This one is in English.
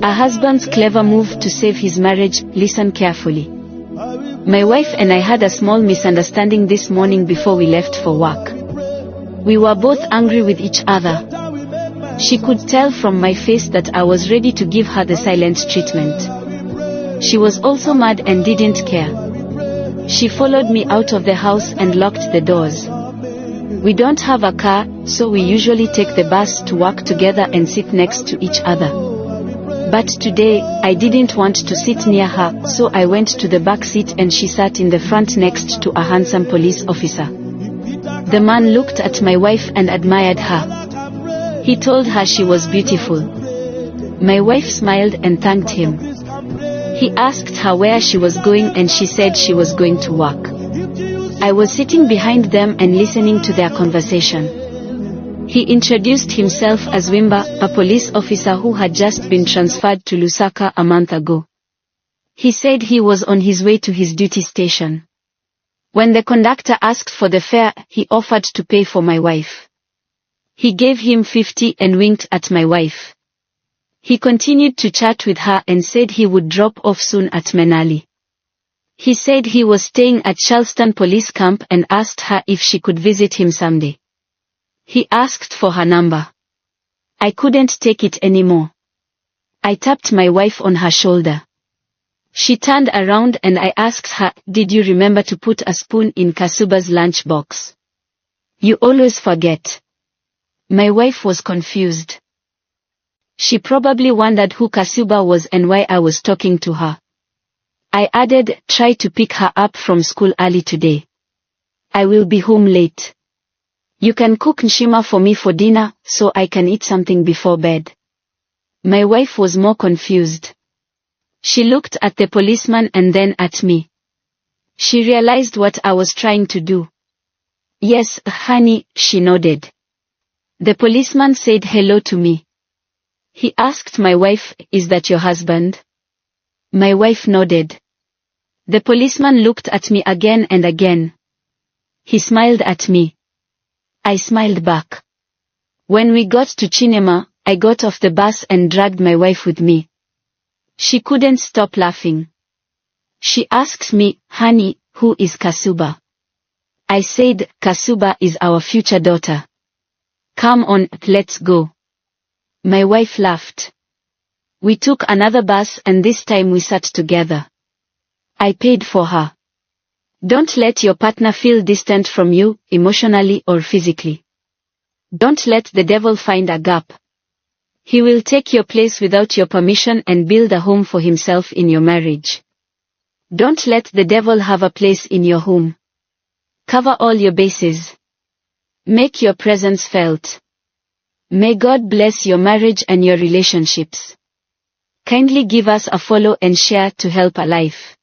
A husband's clever move to save his marriage. Listen carefully. My wife and I had a small misunderstanding this morning before we left for work. We were both angry with each other. She could tell from my face that I was ready to give her the silent treatment. She was also mad and didn't care. She followed me out of the house and locked the doors. We don't have a car, so we usually take the bus to work together and sit next to each other. But today, I didn't want to sit near her, so I went to the back seat and she sat in the front next to a handsome police officer. The man looked at my wife and admired her. He told her she was beautiful. My wife smiled and thanked him. He asked her where she was going and she said she was going to work. I was sitting behind them and listening to their conversation. He introduced himself as Wimba, a police officer who had just been transferred to U.S.A a month ago. He said he was on his way to his duty station. When the conductor asked for the fare, he offered to pay for my wife. He gave him 50 and winked at my wife. He continued to chat with her and said he would drop off soon at Manali. He said he was staying at Charleston Police Camp and asked her if she could visit him someday. He asked for her number. I couldn't take it anymore. I tapped my wife on her shoulder. She turned around and I asked her, "Did you remember to put a spoon in Kasuba's lunchbox? You always forget." My wife was confused. She probably wondered who Kasuba was and why I was talking to her. I added, "Try to pick her up from school early today. I will be home late. You can cook nshima for me for dinner, so I can eat something before bed." My wife was more confused. She looked at the policeman and then at me. She realized what I was trying to do. "Yes, honey," she nodded. The policeman said hello to me. He asked my wife, "Is that your husband?" My wife nodded. The policeman looked at me again and again. He smiled at me. I smiled back. When we got to Chinema, I got off the bus and dragged my wife with me. She couldn't stop laughing. She asked me, "Honey, who is Kasuba?" I said, "Kasuba is our future daughter. Come on, let's go." My wife laughed. We took another bus and this time we sat together. I paid for her. Don't let your partner feel distant from you, emotionally or physically. Don't let the devil find a gap. He will take your place without your permission and build a home for himself in your marriage. Don't let the devil have a place in your home. Cover all your bases. Make your presence felt. May God bless your marriage and your relationships. Kindly give us a follow and share to help a life.